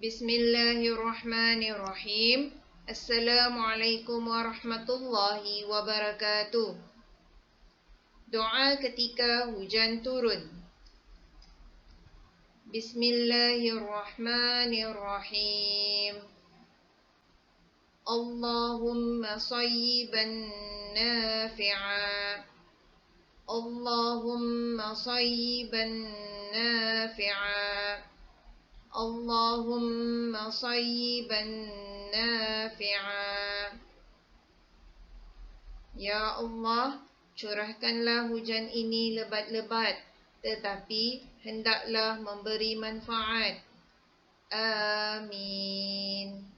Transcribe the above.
Bismillahirrahmanirrahim. Assalamualaikum warahmatullahi wabarakatuh. Doa ketika hujan turun. Bismillahirrahmanirrahim. Allahumma sayyiban nafi'a. Allahumma sayyiban nafi'a. Allahumma sayyiban nafi'a. Ya Allah, curahkanlah hujan ini lebat-lebat, tetapi hendaklah memberi manfaat. Amin.